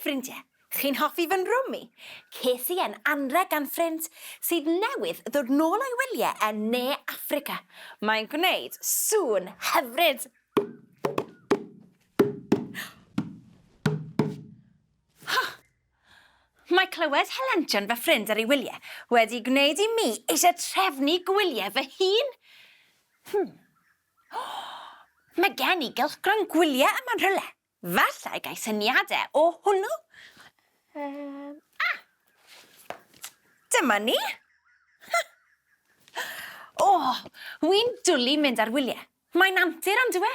ffrindiau. Chi'n hoffi fy nrwmi? Ces i yn anreg gan ffrind sydd newydd ddod nôl o'i wyliau yn ne Affrica. Mae'n gwneud sŵn hyfryd. Mae clywed helention fy ffrind ar ei wyliau wedi gwneud i mi eisiau trefnu gwyliau fy hun. Mae gen i gylchgron gwyliau yma'n rhywle. Falle gai syniadau o hwnnw. Dyma ni. Wy'n dwlu mynd ar wyliau. Mae'n antur ond yw e.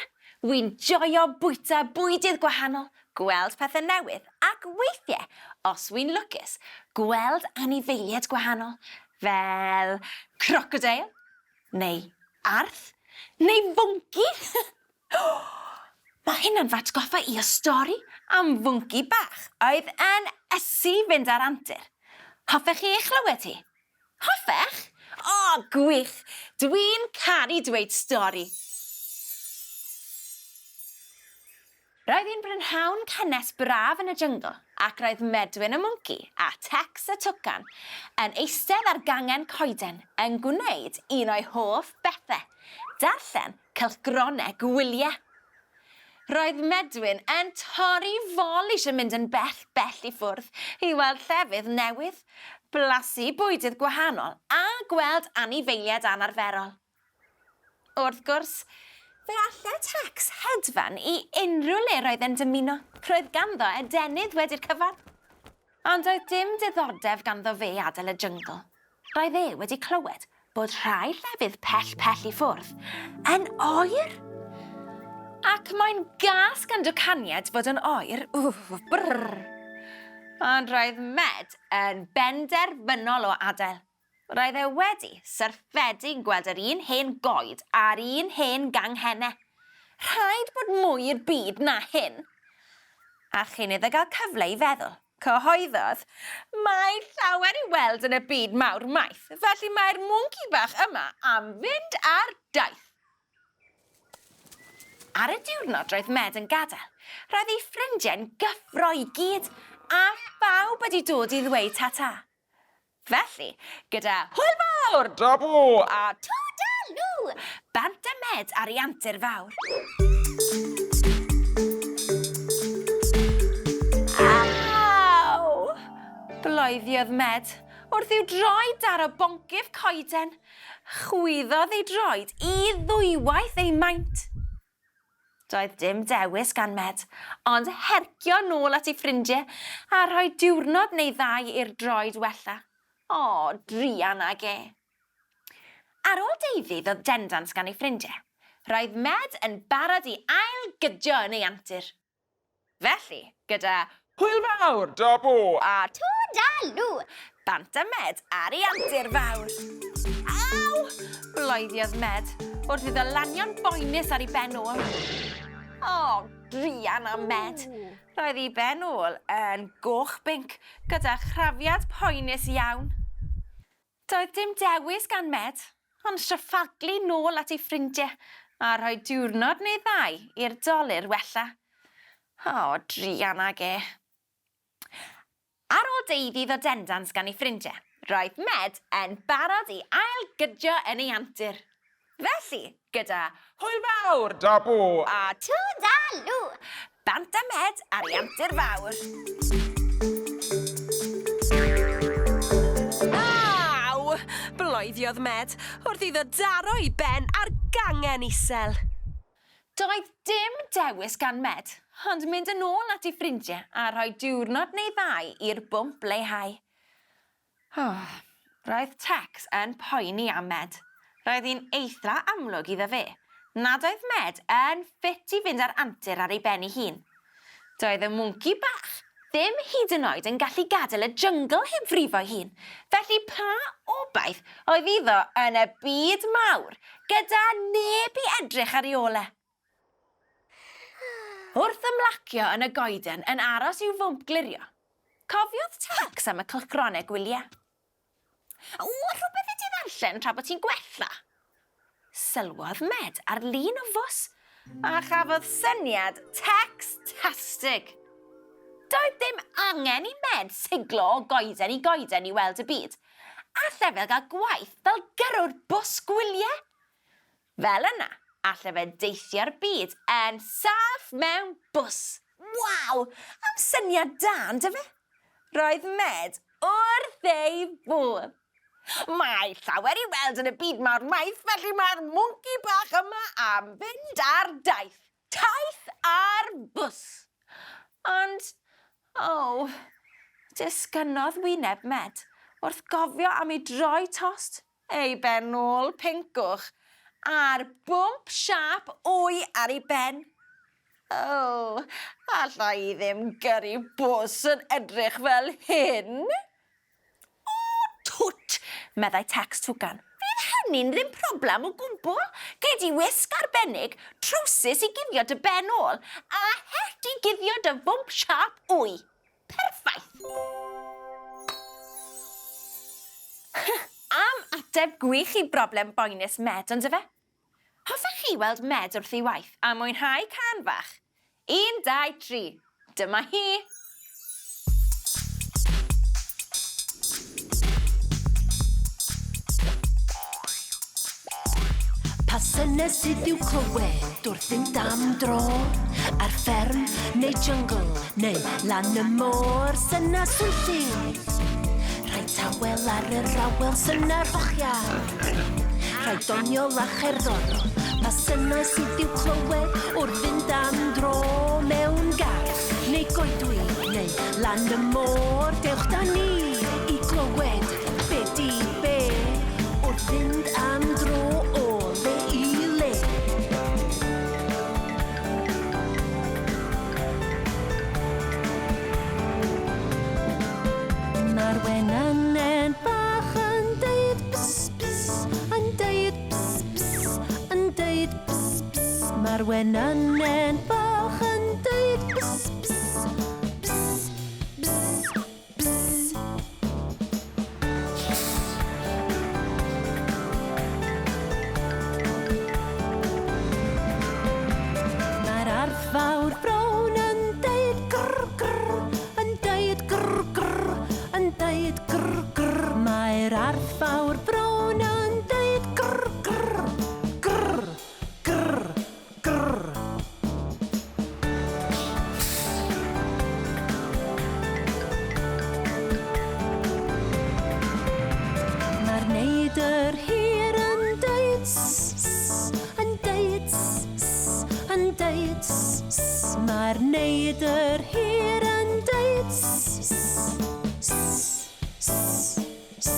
Wy'n joio bwyta bwydydd gwahanol, gweld pethau newydd ac weithiau, os wy'n lwcus, gweld anifeiliaid gwahanol, fel crocodile, neu arth, neu fwnci. Mae hynna'n fatgoffa i o stori am fwnci bach oedd yn ysu fynd ar antur. Hoffech chi eich chlywed hi? Hoffech? Gwych! Dwi'n caru dweud stori. Roedd hi'n brynhawn cynnes braf yn y jyngl ac roedd Medwyn y mwnci a Tex y twcan yn eistedd ar gangen coeden yn gwneud un o'i hoff bethau, darllen cylchgronau gwyliau. Roedd Medwyn yn torri fol eisiau mynd yn bell i ffwrdd i weld llefydd newydd, blasu bwydydd gwahanol a gweld anifeiliaid anarferol. Wrth gwrs, fe allai Tex hedfan i unrhyw le roedd yn dymuno. Roedd ganddo edenydd wedi'r cyfan. Ond oedd dim diddordeb ganddo fe adael y jyngl. Roedd e wedi clywed bod rhai llefydd pell i ffwrdd yn oer. Ac mae'n gas gan dwcaniad fod yn oer. Brrr. Ond roedd Med yn benderfynol o adael. Roedd e wedi syrffedu gweld yr un hen goed a'r un hen ganghennau. Rhaid bod mwy i'r byd na hyn. A chyn iddo gael cyfle i feddwl, cyhoeddodd, mae llawer i weld yn y byd mawr maith, felly mae'r mwnci bach yma am fynd ar daith. Ar y diwrnod roedd Med yn gadael, roedd ei ffrindiau'n gyffro i gyd a bawb wedi dod i ddweud tata. Felly, gyda hwyl fawr, dabw a twdalw, bant y Med ar ei antur fawr. Aw! Bloeddodd Med wrth i'w droed ar y boncyff coeden. Chwyddodd ei droed i ddwywaith ei maint. Doedd dim dewis gan Med, ond hercio nôl at ei ffrindiau a rhoi diwrnod neu ddau i'r droed wella. Drian ag e. Ar ôl deuddi ddod dendant gan ei ffrindiau, roedd Med yn barod i ailgydio yn ei antur. Felly, gyda hwyl fawr, dabw a twdalw, bant y Med ar ei antur fawr. Aw! Bloeddiodd Med wrth iddo lanio'n boenus ar ei ben ôl. Drian am Med. Roedd ei ben ôl yn goch binc gyda chrafiad poenus iawn. Doedd dim dewis gan Med, ond syffaglu nôl at ei ffrindiau a rhoi diwrnod neu ddau i'r dolyr wella. Drian ag e. Ar ôl deuddi ddod dendant gan ei ffrindiau, roedd Med yn barod i ailgydio yn ei antur. Felly, gyda hwyl fawr, dabw a twdalw, bant y Med ar ei antur fawr. Aw! Bloeddiodd Med wrth iddo daro i ben ar gangen isel. Doedd dim dewis gan Med, ond mynd yn ôl at ei ffrindiau a rhoi diwrnod neu ddau i'r bwmp leihau. Roedd Tex yn poeni am Med. Roedd hi'n eithra amlwg iddo fe, nad oedd Med yn ffit i fynd ar antur ar ei ben ei hun. Doedd y mwnci bach ddim hyd yn oed yn gallu gadael y jyngl heb frifo ei hun, felly pa obaith oedd iddo yn y byd mawr, gyda neb i edrych ar ei olau. Wrth ymlacio yn y goeden yn aros i'w fwmp glirio, cofiodd Tex am y cylchgronau gwyliau. Rhywbeth i ti ddarllen tra bod ti'n gwella? Sylwodd Med ar lun o fws a chafodd syniad tex-tastig. Doedd ddim angen I med siglo o goeden I weld y byd. Alle fel gael gwaith fel gyrrwr bws gwyliau. Fel yna, alle fe deithio'r byd yn saff mewn bws. Waw, am syniad da, dy fe? Roedd med wrth ei bodd. Mae llawer I weld yn y byd mawr maith, felly mae'r mwnci bach yma am fynd ar daith. Taith ar bws. Ond, disgynodd wyneb med wrth gofio am I droi tost ei ben ôl pincwch a'r bwmp siap wy ar ei ben. Alla I ddim gyrru bws yn edrych fel hyn. Twt, meddai Tex Twcan. Fydd hynny'n ddim problem o gwbl. Gei di wisg arbennig, trowsus I guddio dy ben ôl, a het I guddio dy fwmp siap wy. Perffaith. Am ateb gwych I broblem boenus med, ond fe? Hoffech chi weld med wrth ei waith a mwynhau can fach? 1, 2, 3. Dyma hi. Pa syne sydd i'w clywed wrth fynd am dro ar fferm neu jungle neu lan y môr syna swnlling. Rhai tawel ar yr awel syna'r hochiar. Rhai doniol a cherddorol. Pa syna sydd i'w clywed wrth fynd am dro mewn gardd neu goedwi neu lan y môr. Dewch da ni I glywed be di be wrth fynd am dro o le I le. Mae'r wenynen fach yn deud bys bys, yn deud bys bys, yn deud bys bys. Mae'r wenynen fach yn deud bys bys, bys bys bys. Mae'r ardd fawr brown yn deud grr grr, yn deud grr grr, yn deud grr grr. Mae'r ardd fawr brown yn deud grr grr, grr grr grr. Mae'r neidr hir yn deud s, yn deud s, yn deud s. Mae'r neidr hir yn deud s, s, s, s.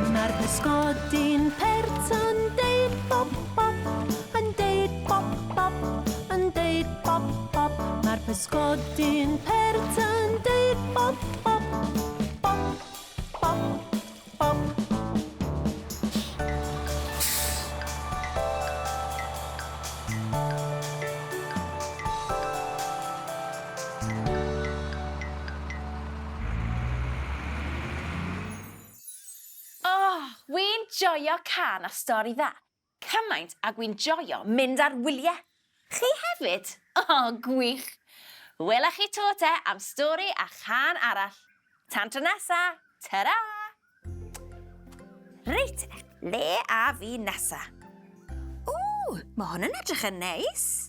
Mae'r pysgodyn pert yn deud bop bop, yn deud bop bop, yn deud bop bop. Mae'r pysgodyn pert yn deud bop bop, bop bop bop. Wy'n joio can a stori dda. Cymaint a wy'n joio mynd ar wyliau. Chi hefyd? Gwych. Welech chi to te am stori a chan arall. Tan tro nesa. Ta-ra! Reit, le a fi nesa. Mae hwn yn edrych yn neis.